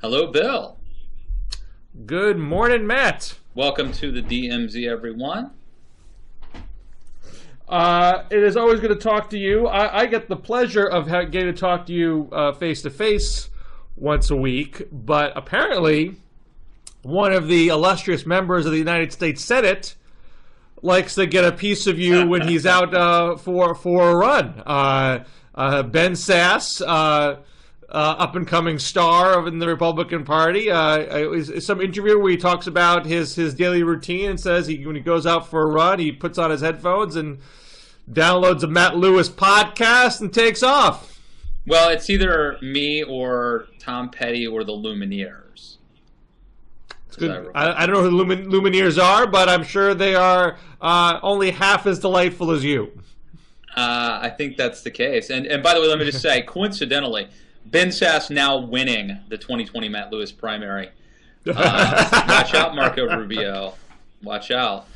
Hello, Bill. Good morning, Matt. Welcome to the DMZ, everyone. It is always good to talk to you. I get the pleasure of getting to talk to you face to face once a week, but apparently one of the illustrious members of the United States Senate likes to get a piece of you when he's out for a run. Ben Sass, up and coming star in the Republican Party, some interview where he talks about his daily routine and says when he goes out for a run, he puts on his headphones and downloads a Matt Lewis podcast and takes off. Well, it's either me or Tom Petty or the Lumineers. I don't know who the Lumineers are, but I'm sure they are only half as delightful as you. I think that's the case. And by the way, let me just say, coincidentally, Ben Sass now winning the 2020 Matt Lewis primary. Watch out, Marco Rubio. Watch out.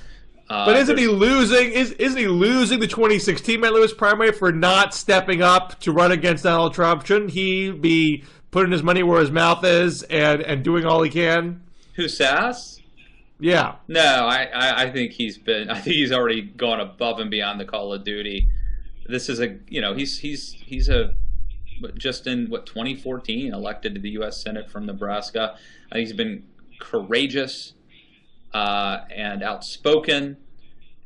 But isn't he losing? Isn't he losing the 2016 Matt Lewis primary for not stepping up to run against Donald Trump? Shouldn't he be putting his money where his mouth is and doing all he can? Who, Sass? Yeah. No, I think he's already gone above and beyond the call of duty. This is he's just in 2014 elected to the U.S. Senate from Nebraska. He's been courageous and outspoken,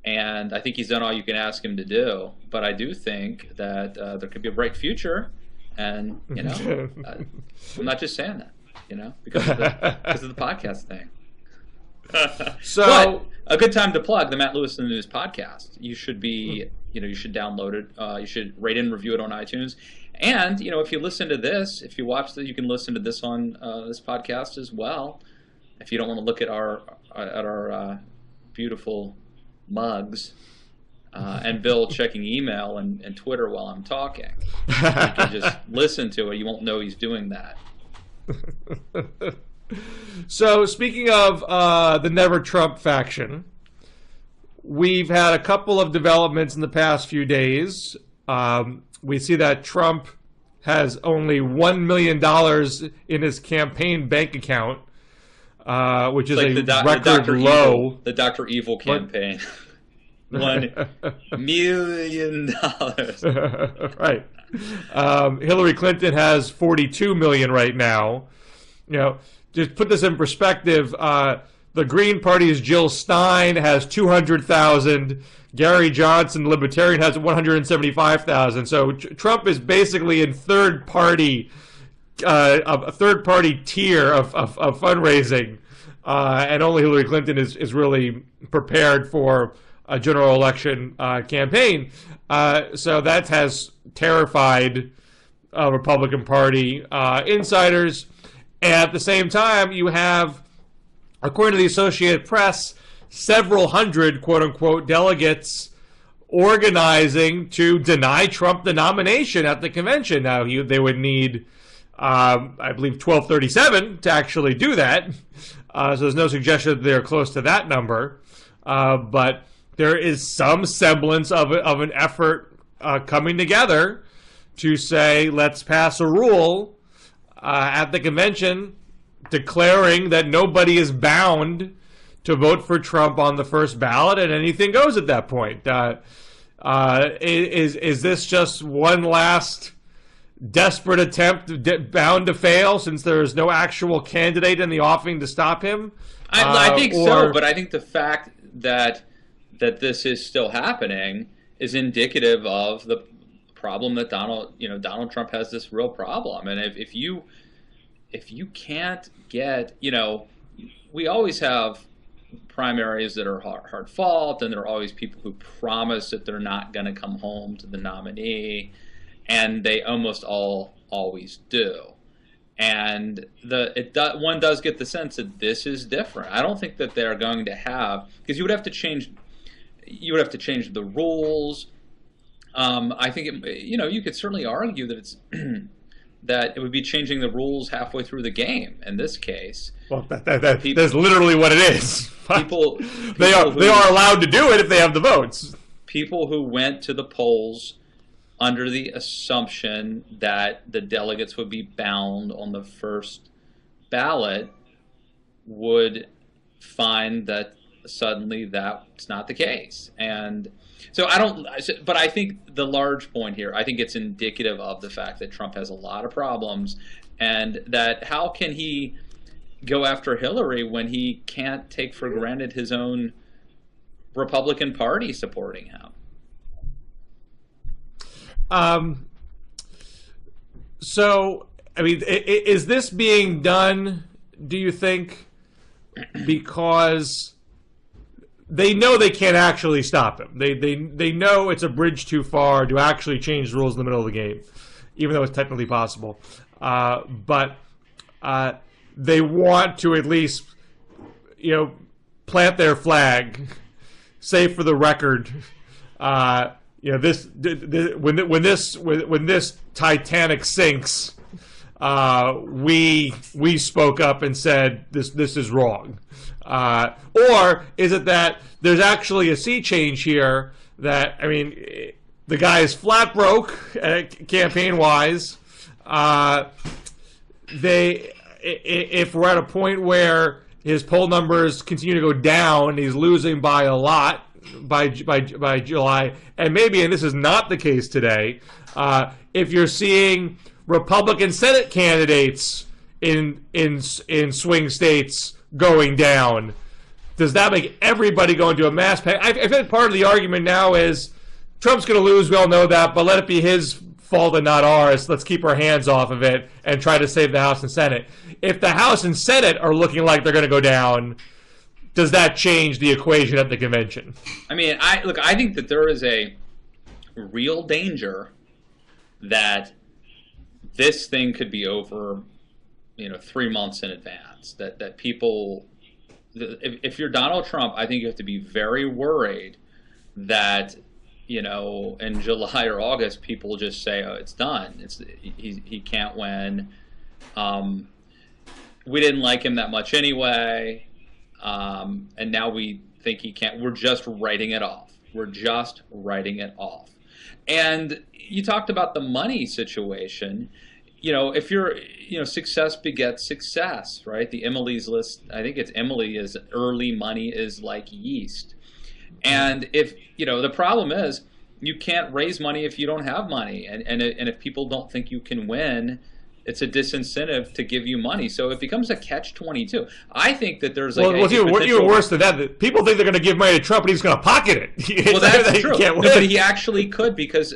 and I think he's done all you can ask him to do. But I do think that there could be a bright future, and I'm not just saying that, because of the podcast thing. So, but a good time to plug the Matt Lewis in the News podcast. You should be, you should download it. You should rate and review it on iTunes. And, if you listen to this, if you watch this, you can listen to this on this podcast as well. If you don't want to look at our beautiful mugs and Bill checking email and Twitter while I'm talking, you can just listen to it. You won't know he's doing that. So, speaking of the Never Trump faction, we've had a couple of developments in the past few days. We see that Trump has only $1 million in his campaign bank account, which is like a record low. The Dr. Evil campaign. $1 million. Right. Hillary Clinton has $42 million right now. Just put this in perspective. The Green Party's Jill Stein has 200,000. Gary Johnson, Libertarian, has 175,000. So Trump is basically in a third party tier of fundraising, and only Hillary Clinton is really prepared for a general election campaign. So that has terrified Republican Party insiders. And at the same time, you have, according to the Associated Press, several hundred, quote-unquote, delegates organizing to deny Trump the nomination at the convention. Now, they would need, I believe, 1237 to actually do that. So there's no suggestion that they're close to that number. But there is some semblance of an effort coming together to say, let's pass a rule at the convention declaring that nobody is bound to vote for Trump on the first ballot, and anything goes at that point. Is this just one last desperate attempt bound to fail since there is no actual candidate in the offing to stop him? I think so, but I think the fact that this is still happening is indicative of the problem that Donald Trump has this real problem. And if you can't get, we always have primaries that are hard fought, and there are always people who promise that they're not going to come home to the nominee, and they almost always do. And one does get the sense that this is different. I don't think that they're going to have, because you would have to change the rules. I think you could certainly argue that it's that it would be changing the rules halfway through the game. In this case, well, that's literally what it is. People they are allowed to do it if they have the votes. People who went to the polls under the assumption that the delegates would be bound on the first ballot would find that suddenly that's not the case. And so but I think the large point here, I think it's indicative of the fact that Trump has a lot of problems, and that how can he go after Hillary when he can't take for granted his own Republican Party supporting him? So, I mean, is this being done, do you think, because they know they can't actually stop him? They know it's a bridge too far to actually change the rules in the middle of the game, even though it's technically possible. But they want to at least, plant their flag, say for the record, when this Titanic sinks, we spoke up and said this is wrong, or is it that there's actually a sea change here? That, I mean, the guy is flat broke campaign wise. If we're at a point where his poll numbers continue to go down, he's losing by a lot by July, and this is not the case today. If you're seeing Republican Senate candidates in swing states going down, does that make everybody go into a mass panic? I think part of the argument now is Trump's going to lose. We all know that, but let it be his fault and not ours. Let's keep our hands off of it and try to save the House and Senate. If the House and Senate are looking like they're going to go down, does that change the equation at the convention? I mean, I think that there is a real danger that this thing could be over, 3 months in advance. That people, if you're Donald Trump, I think you have to be very worried that, in July or August, people just say, "Oh, it's done. He can't win. We didn't like him that much anyway." And now we think he can't. We're just writing it off. And you talked about the money situation. If you're, success begets success, right? The Emily's list, I think it's Emily, is early money is like yeast. And if, the problem is you can't raise money if you don't have money. And if people don't think you can win, it's a disincentive to give you money. So it becomes a catch-22. I think that there's what's even worse than that, people think they're going to give money to Trump and he's going to pocket it. Well, that's true. No, but he actually could, because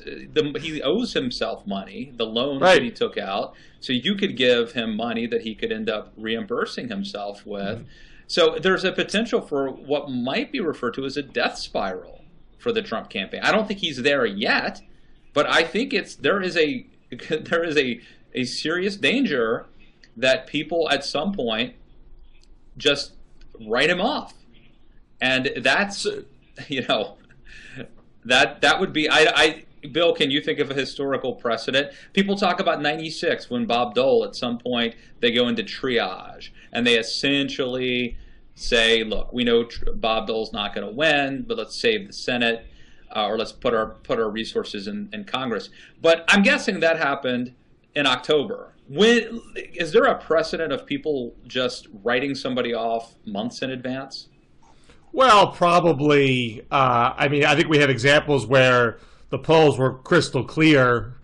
he owes himself money, the loans that he took out. So you could give him money that he could end up reimbursing himself with. Mm-hmm. So there's a potential for what might be referred to as a death spiral for the Trump campaign. I don't think he's there yet, but I think there is a serious danger that people at some point just write him off. And that's, that would be, Bill, can you think of a historical precedent? People talk about 96 when Bob Dole, at some point, they go into triage and they essentially say, look, we know Bob Dole's not going to win, but let's save the Senate, or let's put our resources in Congress. But I'm guessing that happened in October. Is there a precedent of people just writing somebody off months in advance? Well, probably. I think we have examples where the polls were crystal clear.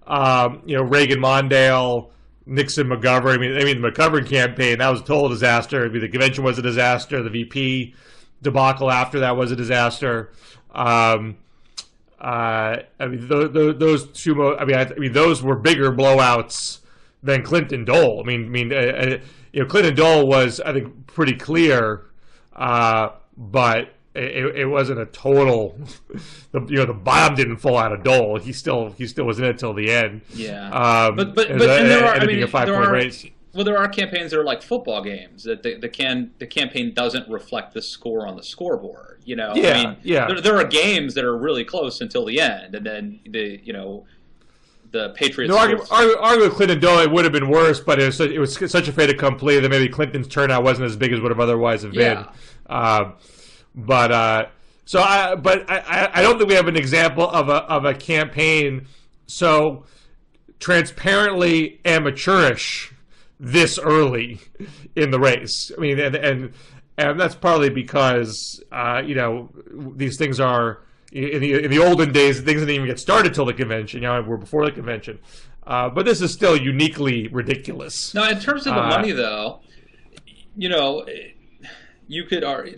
Reagan, Mondale, Nixon, McGovern. The McGovern campaign, that was a total disaster. The convention was a disaster. The VP debacle after that was a disaster. Those two. Those were bigger blowouts than Clinton Dole. Clinton Dole was, I think, pretty clear, but it wasn't a total. The bomb didn't fall out of Dole. He still was in it till the end. Yeah. But there are. Well, there are campaigns that are like football games, that the campaign doesn't reflect the score on the scoreboard. There are games that are really close until the end, and then the Patriots. Arguably Clinton Dole, it would have been worse, but it was such a fait accompli that maybe Clinton's turnout wasn't as big as would have otherwise have been. I don't think we have an example of a campaign so transparently amateurish this early in the race. I mean, and that's partly because these things are in the olden days, things didn't even get started till the convention. We're before the convention, but this is still uniquely ridiculous. Now, in terms of the money, though,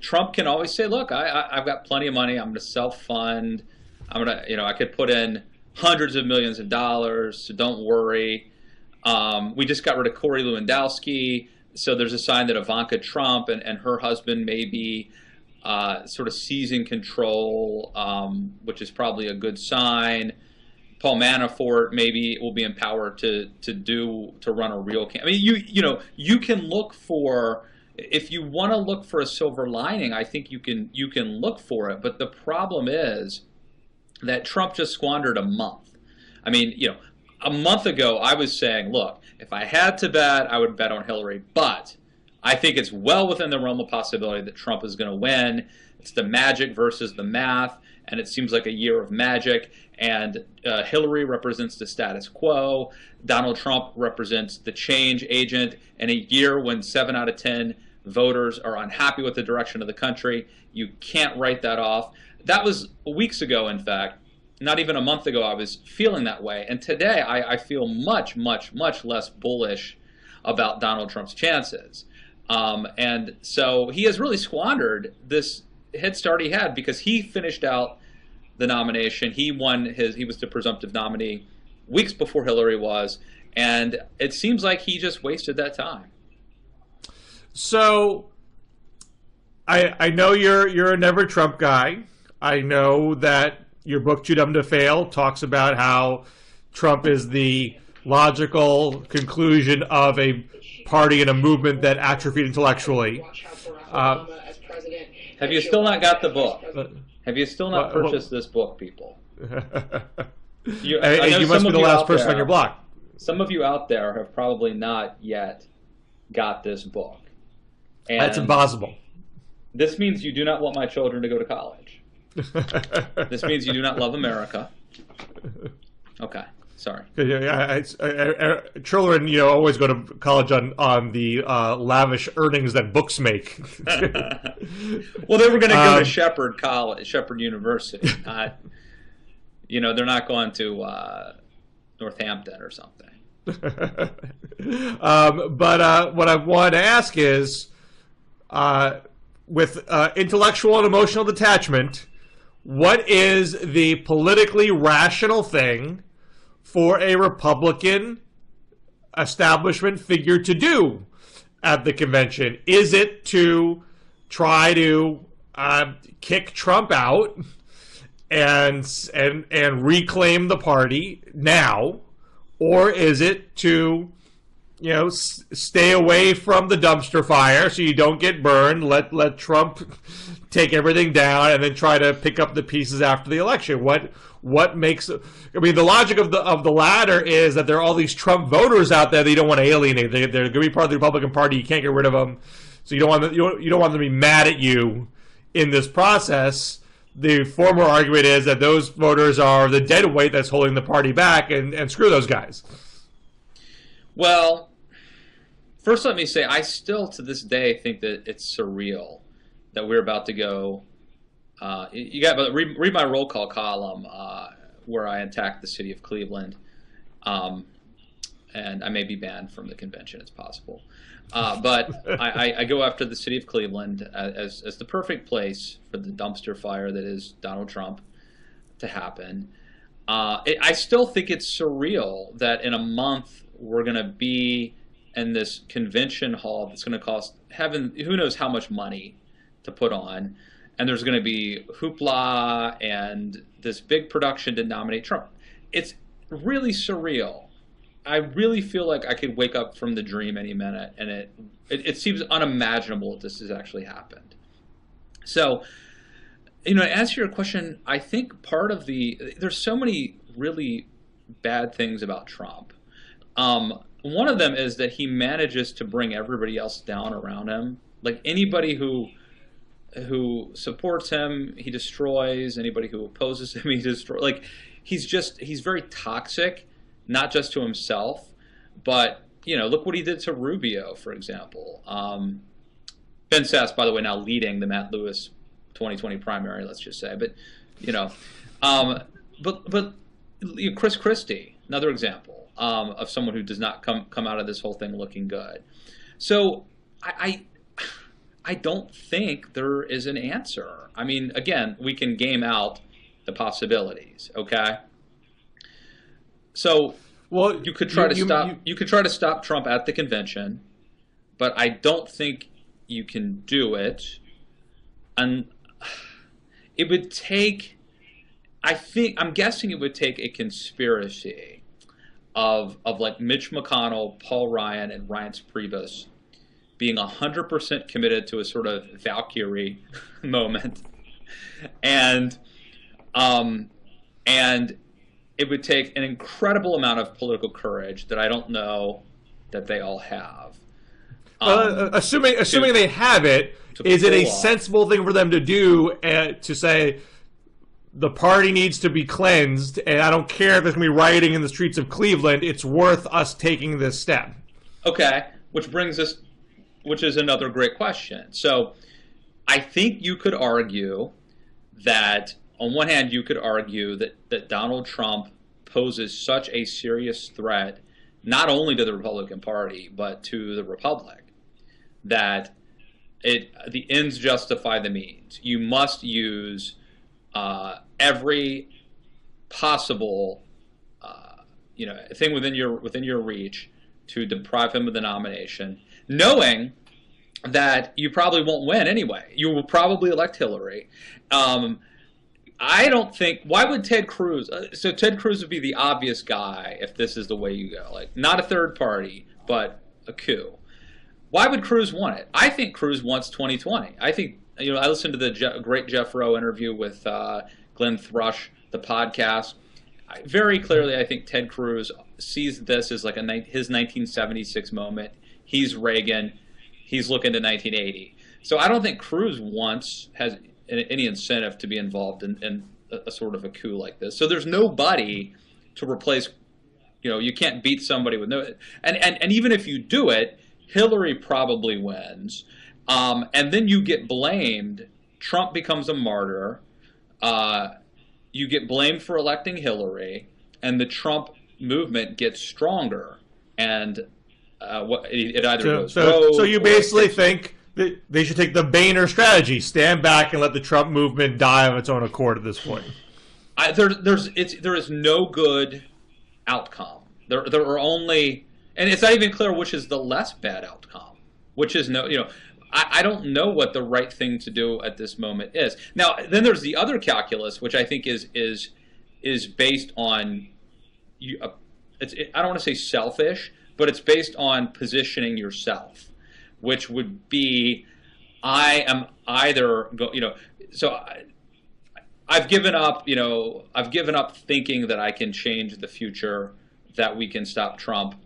Trump can always say, "Look, I've got plenty of money. I'm going to self-fund. I could put in hundreds of millions of dollars, so don't worry." We just got rid of Corey Lewandowski, so there's a sign that Ivanka Trump and her husband may be sort of seizing control, which is probably a good sign. Paul Manafort maybe will be empowered to run a real campaign. I mean, you can look for, if you want to look for a silver lining, I think you can look for it. But the problem is that Trump just squandered a month. I mean, a month ago, I was saying, look, if I had to bet, I would bet on Hillary. But I think it's well within the realm of possibility that Trump is going to win. It's the magic versus the math, and it seems like a year of magic. And Hillary represents the status quo. Donald Trump represents the change agent. In a year when 7 out of 10 voters are unhappy with the direction of the country, you can't write that off. That was weeks ago, in fact. Not even a month ago, I was feeling that way. And today, I feel much, much, much less bullish about Donald Trump's chances. And so he has really squandered this head start he had, because he finished out the nomination. He was the presumptive nominee weeks before Hillary was. And it seems like he just wasted that time. So I know you're a never Trump guy. I know that your book, Too Dumb to Fail, talks about how Trump is the logical conclusion of a party and a movement that atrophied intellectually. Have you still not got the book? Have you still not purchased this book, people? You must be the last person on your block. Some of you out there have probably not yet got this book. And that's impossible. This means you do not want my children to go to college. This means you do not love America. Okay, sorry. Children, always go to college on the lavish earnings that books make. Well, they were going to go to Shepherd College, Shepherd University. Not, they're not going to Northampton or something. But what I want to ask is, with intellectual and emotional detachment, what is the politically rational thing for a Republican establishment figure to do at the convention? Is it to try to kick Trump out and reclaim the party now, or is it to stay away from the dumpster fire so you don't get burned, let Trump take everything down, and then try to pick up the pieces after the election? What makes, the logic of the latter is that there are all these Trump voters out there that you don't want to alienate. They're going to be part of the Republican Party. You can't get rid of them, so you don't want them to be mad at you in this process. The former argument is that those voters are the dead weight that's holding the party back, and screw those guys. Well, first let me say, I still to this day think that it's surreal that we're about to go. Read my roll call column where I attack the city of Cleveland, and I may be banned from the convention. It's possible, but I go after the city of Cleveland as the perfect place for the dumpster fire that is Donald Trump to happen. I still think it's surreal that in a month we're going to be in this convention hall that's going to cost who knows how much money to put on, and there's going to be hoopla and this big production to nominate Trump. It's really surreal. I really feel like I could wake up from the dream any minute, and it seems unimaginable that this has actually happened. So, to answer your question, I think part of there's so many really bad things about Trump. One of them is that he manages to bring everybody else down around him. Like anybody who supports him, he destroys. Anybody who opposes him, he destroys. Like he's very toxic, not just to himself, but look what he did to Rubio, for example. Ben Sass, by the way, now leading the Matt Lewis 2020 primary, let's just say. But, but Chris Christie, another example of someone who does not come out of this whole thing looking good. So I don't think there is an answer. I mean, again, we can game out the possibilities, okay? So you could try to stop Trump at the convention, but I don't think you can do it. And it would take, I'm guessing it would take a conspiracy of like Mitch McConnell, Paul Ryan, and Reince Priebus being 100% committed to a sort of Valkyrie moment, and it would take an incredible amount of political courage that I don't know that they all have. Assuming they have it, is it a sensible thing for them to do to say the party needs to be cleansed, and I don't care if there's going to be rioting in the streets of Cleveland, it's worth us taking this step? Okay, which is another great question. So I think you could argue that, on one hand, you could argue that Donald Trump poses such a serious threat, not only to the Republican Party, but to the Republic, that the ends justify the means. You must use every possible thing within your reach to deprive him of the nomination, knowing that you probably won't win anyway. You will probably elect Hillary. I don't think. Why would Ted Cruz? So Ted Cruz would be the obvious guy if this is the way you go. Like, not a third party, but a coup. Why would Cruz want it? I think Cruz wants 2020. I think, I listened to the great Jeff Rowe interview with Glenn Thrush, the podcast. Very clearly, I think Ted Cruz sees this as like his 1976 moment. He's Reagan. He's looking to 1980. So I don't think Cruz has any incentive to be involved in a sort of a coup like this. So there's nobody to replace. You can't beat somebody with no. And even if you do it, Hillary probably wins. And then you get blamed. Trump becomes a martyr. You get blamed for electing Hillary, and the Trump movement gets stronger. And it either goes rogue. So you basically think that they should take the Boehner strategy, stand back and let the Trump movement die of its own accord at this point. There is no good outcome. There are only, and it's not even clear which is the less bad outcome. Which is I don't know what the right thing to do at this moment is. Now, then there's the other calculus, which I think is based on, I don't want to say selfish, but it's based on positioning yourself, which would be, I am either so I've given up, thinking that I can change the future, that we can stop Trump.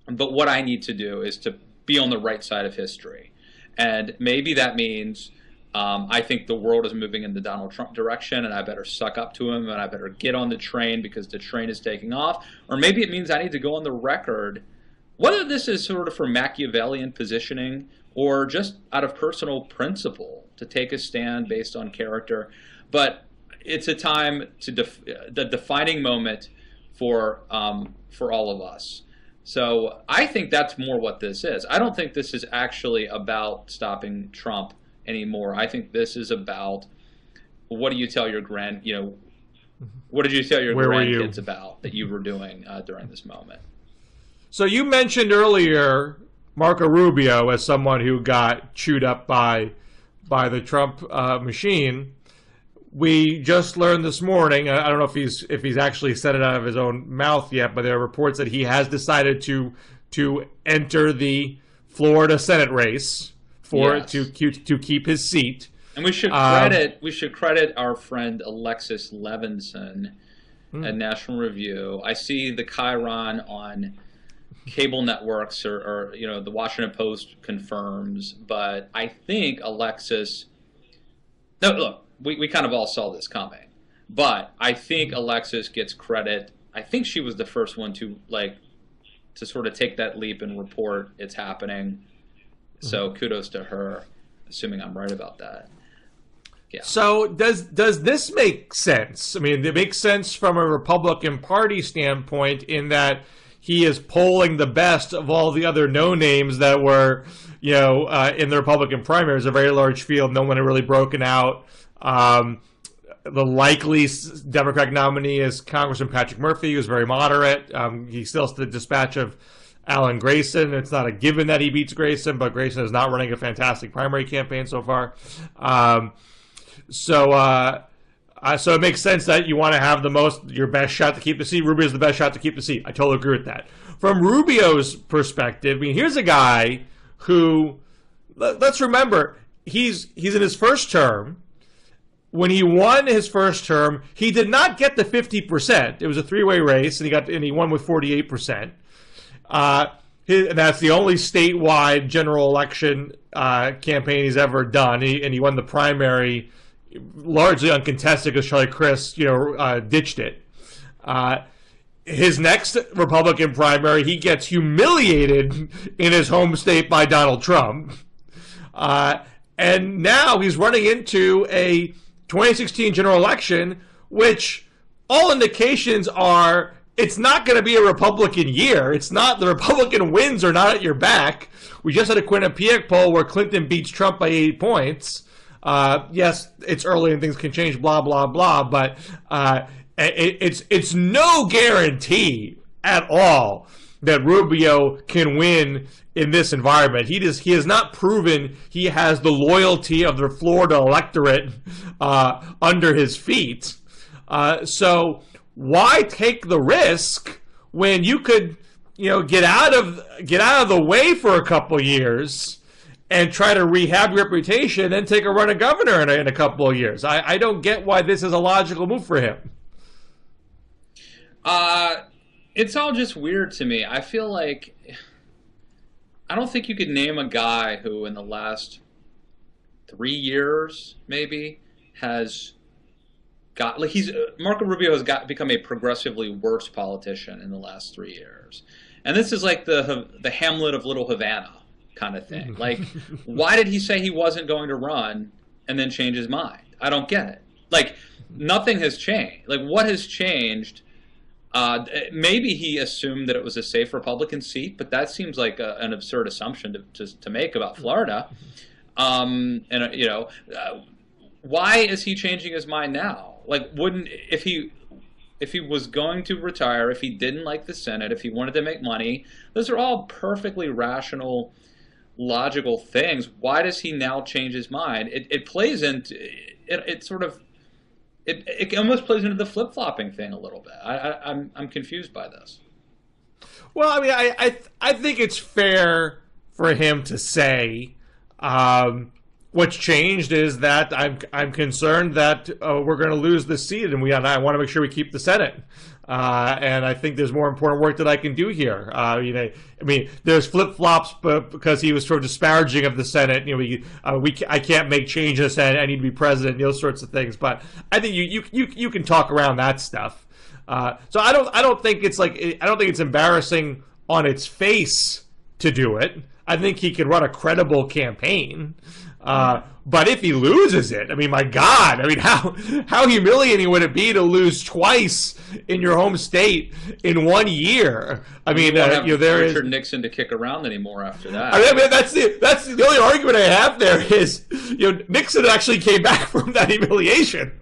But what I need to do is to be on the right side of history. And maybe that means I think the world is moving in the Donald Trump direction, and I better suck up to him, and I better get on the train because the train is taking off. Or maybe it means I need to go on the record, whether this is sort of for Machiavellian positioning or just out of personal principle, to take a stand based on character. But it's a time to the defining moment for all of us. So I think that's more what this is. I don't think this is actually about stopping Trump anymore. I think this is about, what do you tell your what did you tell your grandkids about that you were doing during this moment? So you mentioned earlier Marco Rubio as someone who got chewed up by the Trump machine. We just learned this morning, I don't know if he's actually said it out of his own mouth yet, but there are reports that he has decided to enter the Florida Senate race to keep his seat. And we should credit our friend Alexis Levinson at National Review. I see the chyron on cable networks or the Washington Post confirms, but I think Alexis. No, look. We kind of all saw this coming, but I think Alexis gets credit. I think she was the first one to to sort of take that leap and report it's happening. So kudos to her, assuming I'm right about that. Yeah. So does this make sense? I mean, it makes sense from a Republican Party standpoint in that he is polling the best of all the other no-names that were, in the Republican primaries, a very large field. No one had really broken out. The likely Democratic nominee is Congressman Patrick Murphy, who's very moderate. He still has the dispatch of Alan Grayson. It's not a given that he beats Grayson, but Grayson is not running a fantastic primary campaign so far. So it makes sense that you want to have your best shot to keep the seat. Rubio's the best shot to keep the seat. I totally agree with that. From Rubio's perspective, I mean, here's a guy who, let's remember, he's in his first term. When he won his first term, he did not get the 50%. It was a three-way race, and he won with 48%. And that's the only statewide general election campaign he's ever done. And he won the primary largely uncontested because Charlie Crist, ditched it. His next Republican primary, he gets humiliated in his home state by Donald Trump. And now he's running into a 2016 general election, which all indications are it's not going to be a Republican year. It's not, the Republican wins are not at your back. We just had a Quinnipiac poll where Clinton beats Trump by 8 points. Yes, it's early and things can change, blah, blah, blah, but it's no guarantee at all that Rubio can win in this environment. He has not proven he has the loyalty of the Florida electorate under his feet. So why take the risk when you could, get out of the way for a couple years and try to rehab your reputation and then take a run at governor in a couple of years? I don't get why this is a logical move for him. It's all just weird to me. I feel like I don't think you could name a guy who in the last 3 years maybe has got Marco Rubio has become a progressively worse politician in the last 3 years. And this is like the Hamlet of Little Havana kind of thing. Like, why did he say he wasn't going to run and then change his mind? I don't get it. Like, nothing has changed. Like, what has changed? Maybe he assumed that it was a safe Republican seat, but that seems like an absurd assumption to make about Florida. Why is he changing his mind now? Like, if he was going to retire, if he didn't like the Senate, if he wanted to make money, those are all perfectly rational, logical things. Why does he now change his mind? It plays into it sort of. It almost plays into the flip-flopping thing a little bit. I'm confused by this. Well, I mean, I think it's fair for him to say what's changed is that I'm concerned that we're going to lose the seat, and I want to make sure we keep the Senate. And I think there's more important work that I can do here. I mean, there's flip-flops, but because he was sort of disparaging of the Senate. I can't make changes. I need to be president. Those sorts of things. But I think you can talk around that stuff. So I don't think it's embarrassing on its face to do it. I think he can run a credible campaign. But if he loses it, I mean, my God, I mean, how humiliating would it be to lose twice in your home state in 1 year? I mean, there Richard Nixon to kick around anymore after that. I mean, that's the only argument I have there is, Nixon actually came back from that humiliation,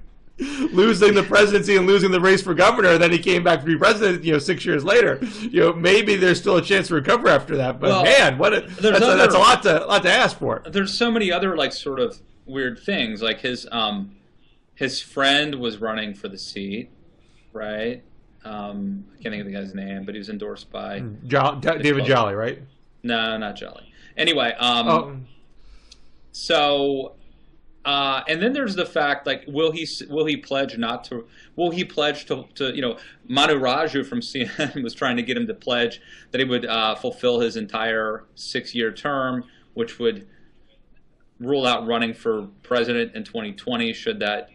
losing the presidency and losing the race for governor. Then he came back to be president, 6 years later. Maybe there's still a chance to recover after that. But man, that's a lot to ask for. There's so many other sort of weird things. Like his friend was running for the seat, right? I can't think of the guy's name, but he was endorsed by David Jolly, right? No, not Jolly. Anyway, so. And then there's the fact, will he pledge to Manu Raju from CNN was trying to get him to pledge that he would fulfill his entire 6-year term, which would rule out running for president in 2020 should that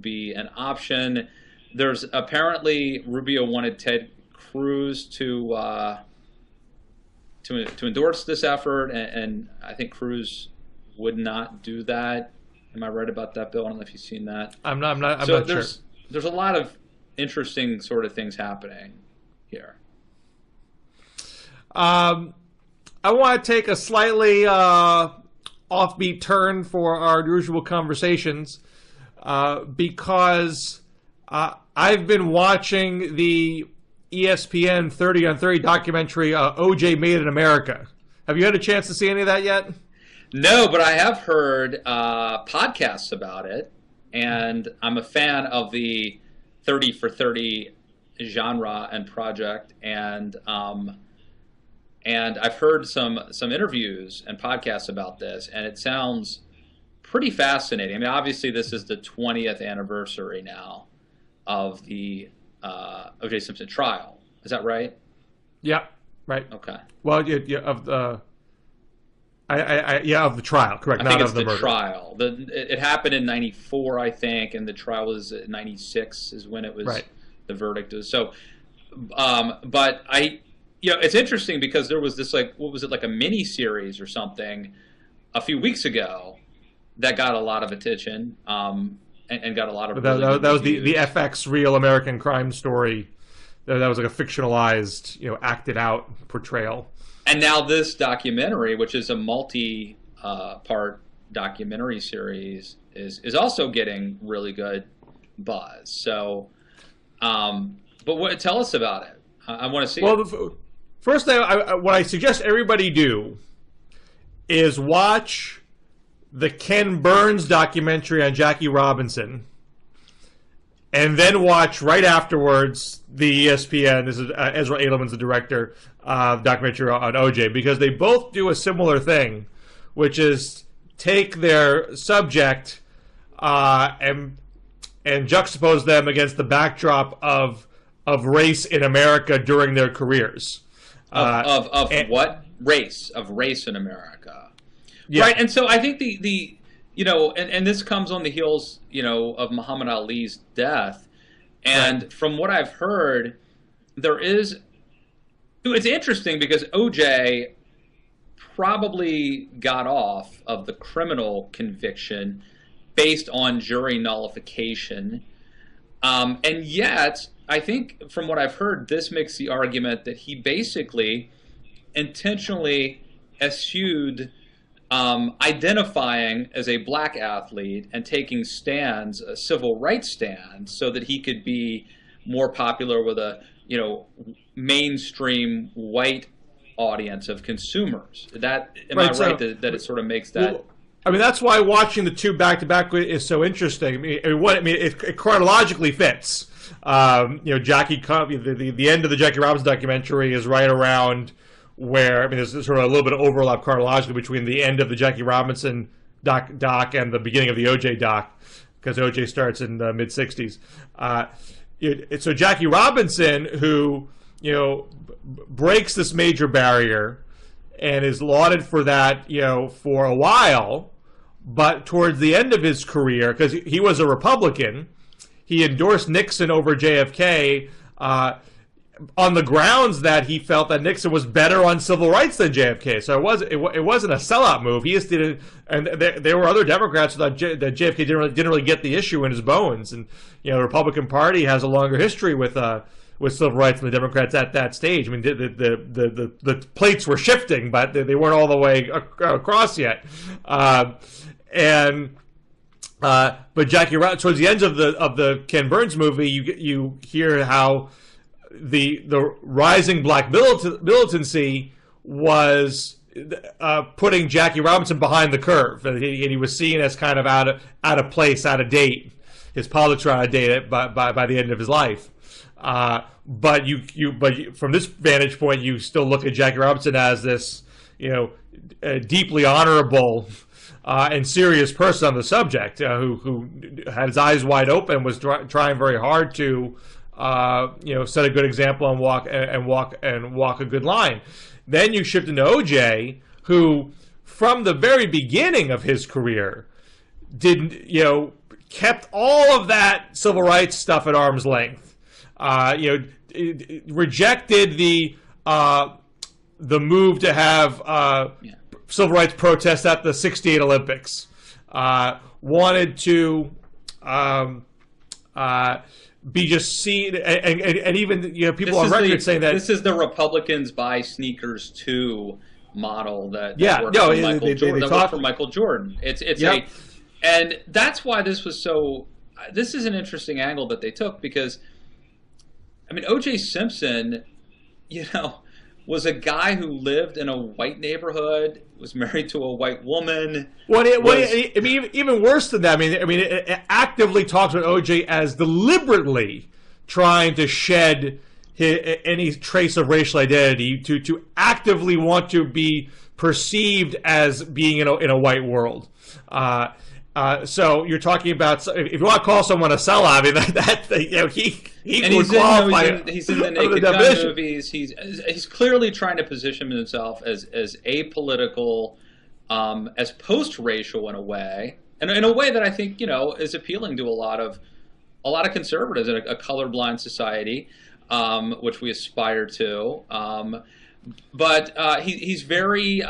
be an option. There's apparently Rubio wanted Ted Cruz to to endorse this effort, and I think Cruz would not do that. Am I right about that, Bill? I don't know if you've seen that. I'm not sure. There's a lot of interesting sort of things happening here. I want to take a slightly offbeat turn for our usual conversations because I've been watching the ESPN 30 on 30 documentary OJ Made in America. Have you had a chance to see any of that yet? No, but I have heard podcasts about it, and I'm a fan of the 30 for 30 genre and project, and I've heard some interviews and podcasts about this, and it sounds pretty fascinating. I mean, obviously, this is the 20th anniversary now of the O.J. Simpson trial. Is that right? Yeah, right. Okay. Well, yeah, of the of the trial, correct? I think it's the trial. It happened in '94, I think, and the trial was '96 is when it was the verdict was. So, but it's interesting because there was this like a mini series or something a few weeks ago that got a lot of attention and got a lot of that was the FX Real American Crime Story. That was like a fictionalized, acted out portrayal. And now this documentary, which is a multi-part documentary series, is also getting really good buzz. So, but tell us about it. I want to see. Well, first thing, what I suggest everybody do is watch the Ken Burns documentary on Jackie Robinson, and then watch right afterwards the ESPN. This is Ezra Edelman's the director of documentary on OJ, because they both do a similar thing, which is take their subject and juxtapose them against the backdrop of race in America during their careers. What race of race in America, yeah. Right? And so I think the and this comes on the heels of Muhammad Ali's death, and from what I've heard, it's interesting because OJ probably got off of the criminal conviction based on jury nullification, and yet I think from what I've heard, this makes the argument that he basically intentionally eschewed identifying as a black athlete and taking stands, civil rights stands, so that he could be more popular with a mainstream white audience of consumers. Am I right that it sort of makes that? Well, I mean, that's why watching the two back to back is so interesting. It chronologically fits. Jackie, the end of the Jackie Robinson documentary is right around where, there's sort of a little bit of overlap chronologically between the end of the Jackie Robinson doc and the beginning of the OJ doc, because OJ starts in the mid-'60s. So Jackie Robinson, who breaks this major barrier and is lauded for that for a while, but towards the end of his career, because he was a Republican, he endorsed Nixon over JFK on the grounds that he felt that Nixon was better on civil rights than JFK. So it wasn't a sellout move. He just didn't, and there were other Democrats that JFK didn't really get the issue in his bones. And the Republican Party has a longer history with civil rights than the Democrats at that stage. I mean, the plates were shifting, but they weren't all the way across yet. But Jackie Robinson, towards the end of the Ken Burns movie, you hear how the rising black militancy was putting Jackie Robinson behind the curve, and he was seen as kind of out of place, out of date. His politics were out of date by the end of his life. But from this vantage point, you still look at Jackie Robinson as this deeply honorable and serious person on the subject, who had his eyes wide open, was trying very hard to set a good example and walk a good line. Then you shift into OJ, who from the very beginning of his career kept all of that civil rights stuff at arm's length. Rejected the the move to have civil rights protests at the '68 Olympics. Wanted to be just seen, and even people on record saying that this is the Republicans buy sneakers too model that worked for Michael Jordan. It's and that's why this was so. This is an interesting angle that they took because, I mean, O.J. Simpson, was a guy who lived in a white neighborhood, was married to a white woman. I mean, even worse than that. I mean, it actively talks about O.J. as deliberately trying to shed any trace of racial identity, to actively want to be perceived as being in a white world. So you're talking about, if you want to call someone a sellout, I mean he would qualify. He's in the Naked Gun movies. He's clearly trying to position himself as apolitical, as post-racial in a way, and in a way that I think is appealing to a lot of conservatives in a colorblind society, which we aspire to. But he's very.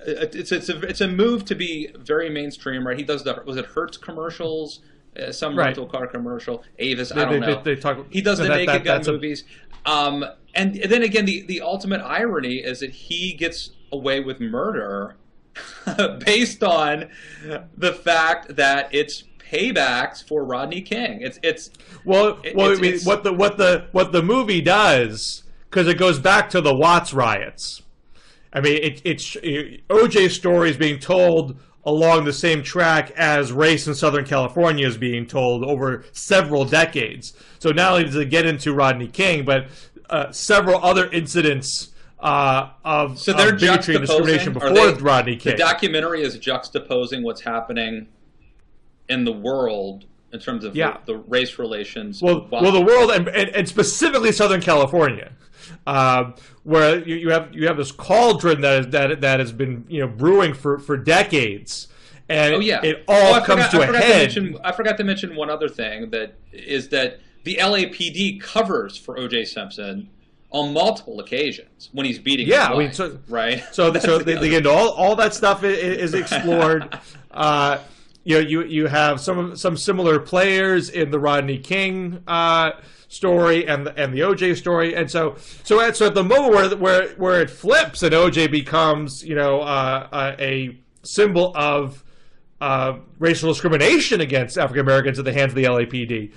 It's a move to be very mainstream, right? He does was it Hertz commercials, some rental car commercial, Avis, I don't know. He does the Naked Gun movies, and then again, the ultimate irony is that he gets away with murder based on the fact that it's paybacks for Rodney King. What the movie does, because it goes back to the Watts riots. I mean, it's O.J.'s story is being told along the same track as race in Southern California is being told over several decades. So not only does it get into Rodney King, but several other incidents of bigotry and discrimination before Rodney King. The documentary is juxtaposing what's happening in the world in terms of the race relations. Well, the world and specifically Southern California. Where you have this cauldron that has been brewing for decades, and it all comes to a head. I forgot to mention one other thing, that the LAPD covers for O.J. Simpson on multiple occames when he's beating his wife, right? So they get all that stuff is explored. You have some similar players in the Rodney King story and the OJ story, and so at the moment where it flips and OJ becomes a symbol of racial discrimination against African Americans at the hands of the LAPD,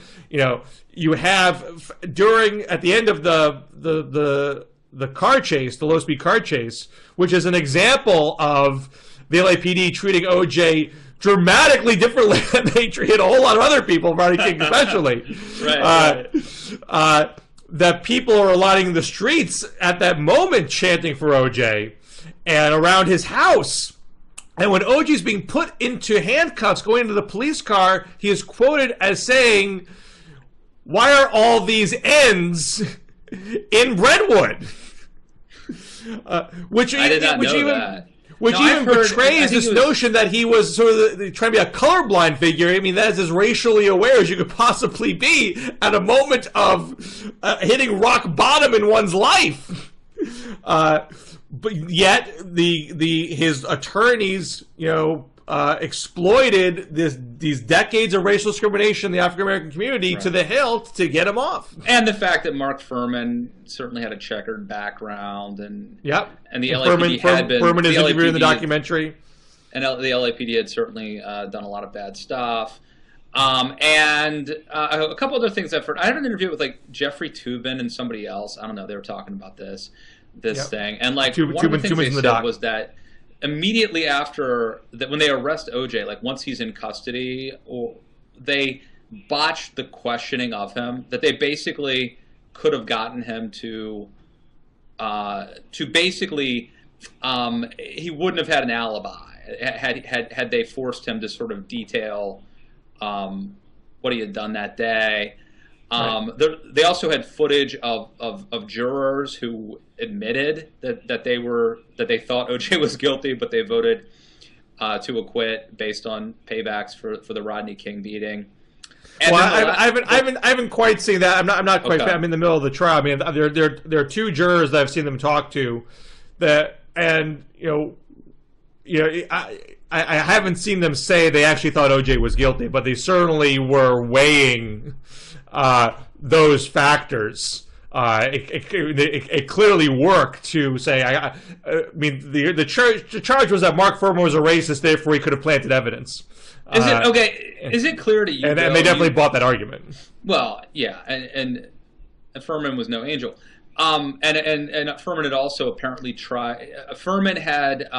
you have at the end of the car chase, the low speed car chase, which is an example of the LAPD treating OJ dramatically differently than they treated a whole lot of other people, Rodney King especially. That people are lining the streets at that moment chanting for OJ and around his house. And when OJ's being put into handcuffs, going into the police car, he is quoted as saying, "Why are all these ends in Brentwood?" Which even betrays this notion that he was sort of trying to be a colorblind figure. I mean, that is as racially aware as you could possibly be at a moment of hitting rock bottom in one's life. But yet, his attorneys, exploited these decades of racial discrimination in the African American community to the hilt to get him off. And the fact that Mark Furman certainly had a checkered background, and the LAPD Furman is interviewed in the documentary, and the LAPD had certainly done a lot of bad stuff. And a couple other things I've heard. I had an interview with Jeffrey Toobin and somebody else. I don't know. They were talking about this thing, and one of the things they said was that immediately after that, when they arrest OJ, once he's in custody, they botched the questioning of him. That they basically could have gotten him to basically he wouldn't have had an alibi had they forced him to sort of detail what he had done that day. They also had footage of jurors who admitted that they thought OJ was guilty, but they voted to acquit based on paybacks for the Rodney King beating. And well, I haven't quite seen that. I'm not quite. Okay. I'm in the middle of the trial. I mean, there are two jurors that I've seen them talk to, and I haven't seen them say they actually thought OJ was guilty, but they certainly were weighing those factors. It clearly worked to say. I mean, the charge was that Mark Furman was a racist, therefore he could have planted evidence. Is it okay? Is it clear to you? And they definitely bought that argument. Well, yeah, and Furman was no angel. And Furman had also apparently tried. Furman had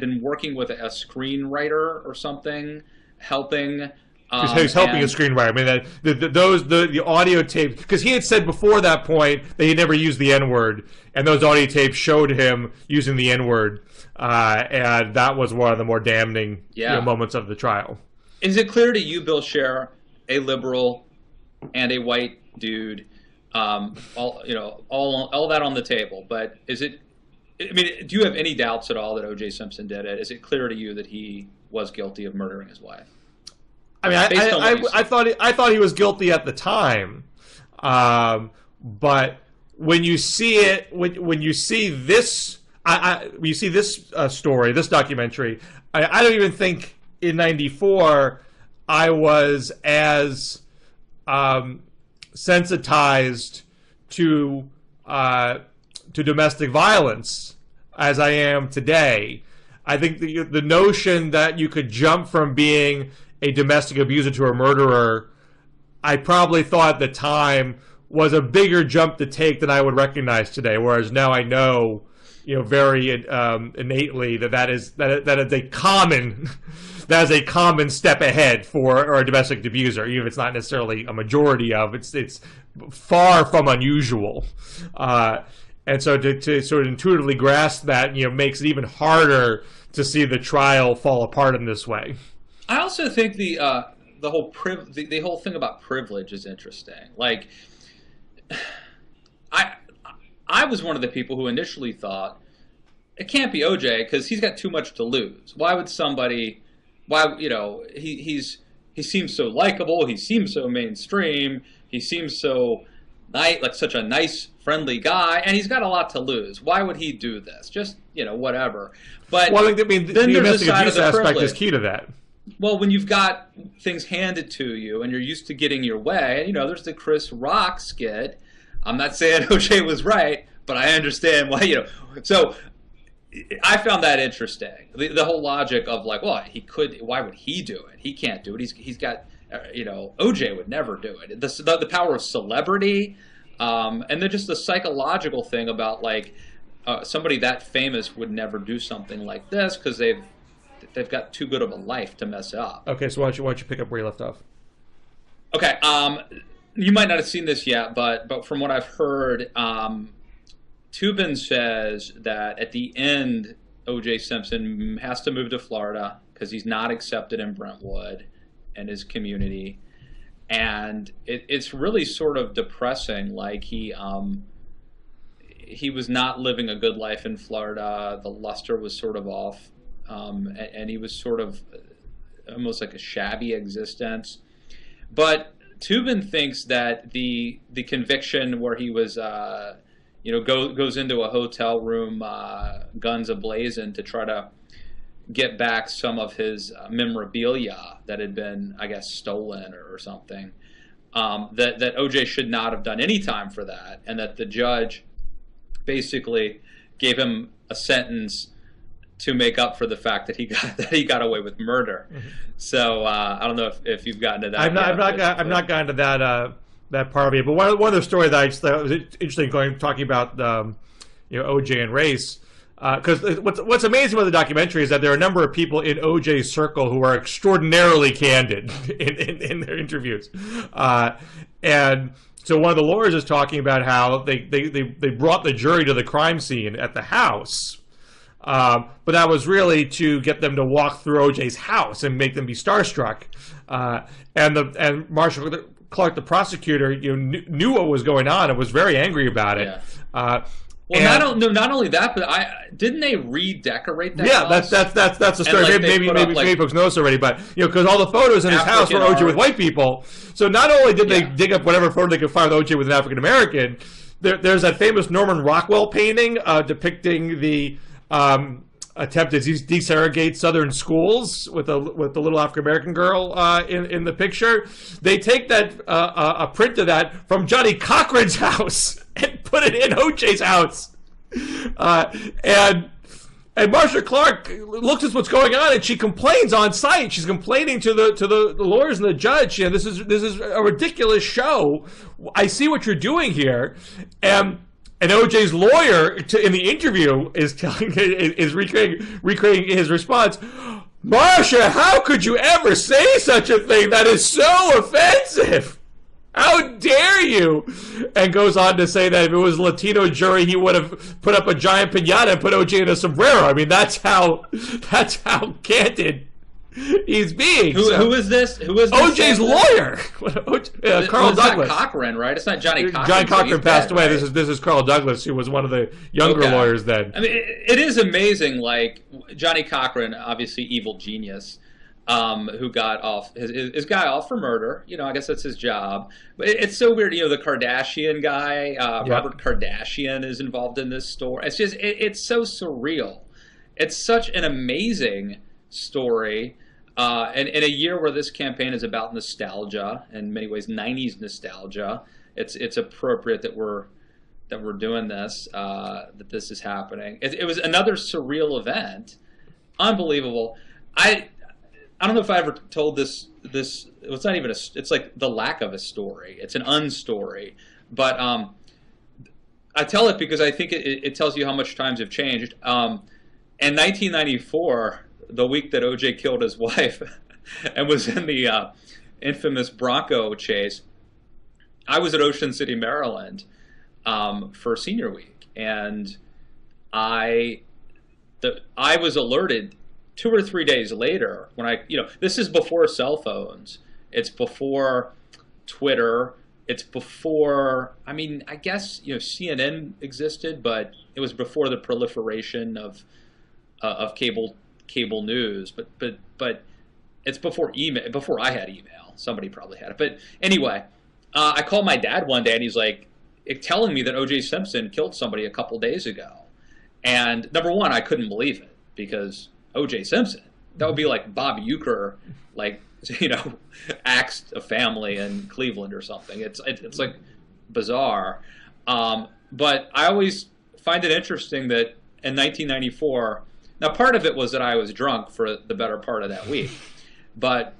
been working with a screenwriter or something, helping. He was helping a screenwriter. I mean, the audio tape, because he had said before that point that he never used the N-word, and those audio tapes showed him using the N-word, and that was one of the more damning moments of the trial. Is it clear to you, Bill Scher, a liberal and a white dude, all that on the table? But is it? I mean, do you have any doubts at all that O.J. Simpson did it? Is it clear to you that he was guilty of murdering his wife? I mean, I thought he was guilty at the time, but when you see it, when you see this, when you see this story, this documentary, I don't even think in '94 I was as sensitized to domestic violence as I am today. I think the notion that you could jump from being a domestic abuser to a murderer, I probably thought at the time was a bigger jump to take than I would recognize today. Whereas now I know, very innately that is a common step ahead for a domestic abuser, even if it's not necessarily a majority of. It's far from unusual, and so to sort of intuitively grasp that, makes it even harder to see the trial fall apart in this way. I also think the whole thing about privilege is interesting. Like, I was one of the people who initially thought it can't be OJ because he's got too much to lose. Why would somebody? Why he seems so likable. He seems so mainstream. He seems so nice, like such a nice, friendly guy, and he's got a lot to lose. Why would he do this? Just whatever. But I mean, the domestic abuse aspect is key to that. Well, when you've got things handed to you and you're used to getting your way, there's the Chris Rock skit. I'm not saying OJ was right, but I understand why, So I found that interesting. The whole logic of like, well, he could. Why would he do it? He can't do it. He's got, OJ would never do it. The power of celebrity, and then just the psychological thing about like somebody that famous would never do something like this because they've got too good of a life to mess up. Okay, so why don't you pick up where you left off? Okay, you might not have seen this yet, but from what I've heard, Toobin says that at the end, O.J. Simpson has to move to Florida because he's not accepted in Brentwood and his community, and it's really sort of depressing. Like he was not living a good life in Florida. The luster was sort of off. And he was sort of almost like a shabby existence. But Toobin thinks that the conviction where he was, goes into a hotel room, guns ablazing to try to get back some of his memorabilia that had been, I guess, stolen or something, that OJ should not have done any time for that, and that the judge basically gave him a sentence to make up for the fact that he got away with murder. Mm-hmm. So I don't know if you've gotten to that. I've not gotten to that part of it. But one other story that I just thought was interesting, talking about OJ and race, because what's amazing about the documentary is that there are a number of people in OJ's circle who are extraordinarily candid in their interviews, and so one of the lawyers is talking about how they brought the jury to the crime scene at the house. But that was really to get them to walk through OJ's house and make them be starstruck. And Marshall Clark, the prosecutor, knew what was going on and was very angry about it. Yeah. Well, not only that, but didn't they redecorate that house? That's the story. And, maybe folks know this already, but because all the photos in his house were OJ with white people. So not only did they dig up whatever photo they could find with OJ with an African American, there's that famous Norman Rockwell painting depicting the attempt to desegregate Southern schools with the little African American girl in the picture. They take that a print of that from Johnny Cochran's house and put it in OJ's house, and Marcia Clark looks at what's going on and she complains on site. She's complaining to the lawyers and the judge. This is a ridiculous show. I see what you're doing here, and OJ's lawyer in the interview is recreating his response. Marcia, how could you ever say such a thing? That is so offensive. How dare you? And goes on to say that if it was a Latino jury, he would have put up a giant piñata and put OJ in a sombrero. I mean, that's how candid he's being. Who is this? Who is this? OJ's lawyer, Carl Douglas. It's not Cochran, right? It's not Johnny Cochran. Johnny Cochran passed away. Right? This is Carl Douglas, who was one of the younger lawyers then. I mean, it is amazing. Like Johnny Cochran, obviously evil genius. Who got off his guy off for murder? I guess that's his job. But it's so weird. The Kardashian guy, Robert Kardashian, is involved in this story. It's just it's so surreal. It's such an amazing story, and in a year where this campaign is about nostalgia, in many ways '90s nostalgia, it's appropriate that we're doing this. That this is happening. It was another surreal event, unbelievable. I don't know if I ever told this. It's not even it's like the lack of a story. It's an unstory. But I tell it because I think it tells you how much times have changed. In 1994, the week that OJ killed his wife and was in the infamous Bronco chase, I was at Ocean City, Maryland for senior week. And I was alerted 2 or 3 days later, when this is before cell phones, it's before Twitter, it's before, I guess, CNN existed, but it was before the proliferation of cable news, but it's before email, before I had email. Somebody probably had it, but anyway, I called my dad one day and he's like telling me that O.J. Simpson killed somebody a couple days ago, and number one, I couldn't believe it because O.J. Simpson. That would be like Bob Uecker, axed a family in Cleveland or something. It's like bizarre. But I always find it interesting that in 1994, now part of it was that I was drunk for the better part of that week, but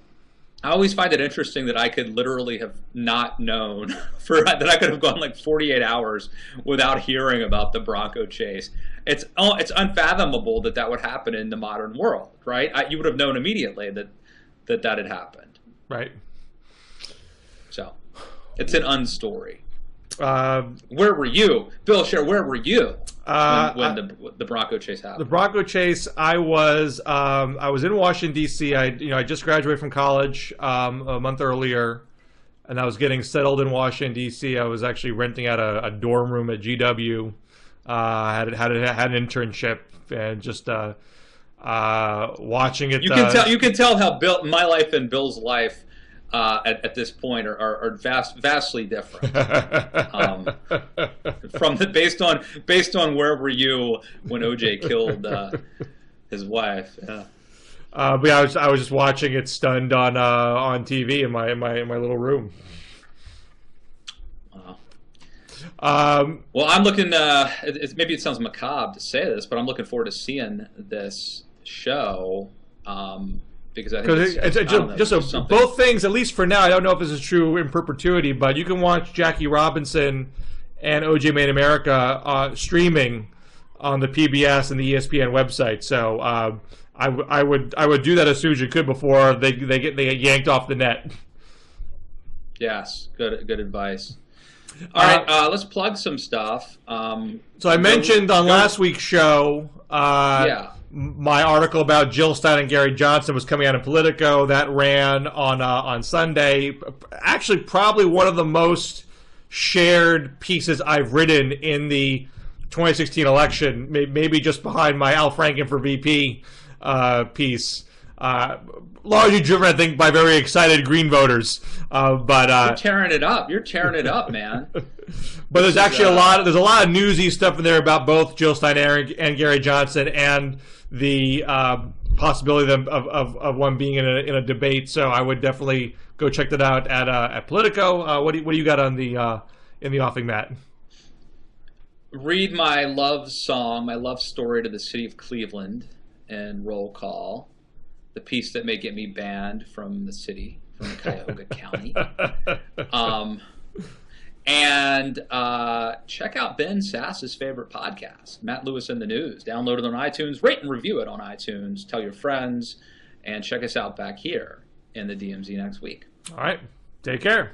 I always find it interesting that I could literally have not known that I could have gone like 48 hours without hearing about the Bronco chase. It's unfathomable that would happen in the modern world, right? You would have known immediately that had happened. Right. So, it's an unstory. Where were you, Bill Scher? Where were you when the Bronco chase happened? The Bronco chase, I was in Washington D.C. I just graduated from college a month earlier, and I was getting settled in Washington D.C. I was actually renting out a dorm room at GW. Had an internship and just watching it. You can tell how my life and Bill's life at this point are vastly different. Based on where were you when OJ killed his wife? Yeah. But yeah, I was just watching it stunned on TV in my little room. Well, I'm looking. Maybe it sounds macabre to say this, but I'm looking forward to seeing this show because I think both things. At least for now, I don't know if this is true in perpetuity, but you can watch Jackie Robinson and OJ Made in America streaming on the PBS and the ESPN website. So I would do that as soon as you could before they get yanked off the net. Yes, good advice. All right, let's plug some stuff. So I mentioned on last week's show, my article about Jill Stein and Gary Johnson was coming out in Politico. That ran on Sunday. Actually, probably one of the most shared pieces I've written in the 2016 election, maybe just behind my Al Franken for VP piece. Largely driven, I think, by very excited Green voters. But you're tearing it up. You're tearing it up, man. But there's actually there's a lot of newsy stuff in there about both Jill Steiner and Gary Johnson, and the possibility of one being in a debate. So I would definitely go check that out at Politico. What do you got on the in the offing, Matt? Read my love song, my love story to the city of Cleveland, and roll call. The piece that may get me banned from the city, from Cuyahoga County. And check out Ben Sass's favorite podcast, Matt Lewis in the News. Download it on iTunes, rate and review it on iTunes, tell your friends, and check us out back here in the DMZ next week. All right. Take care.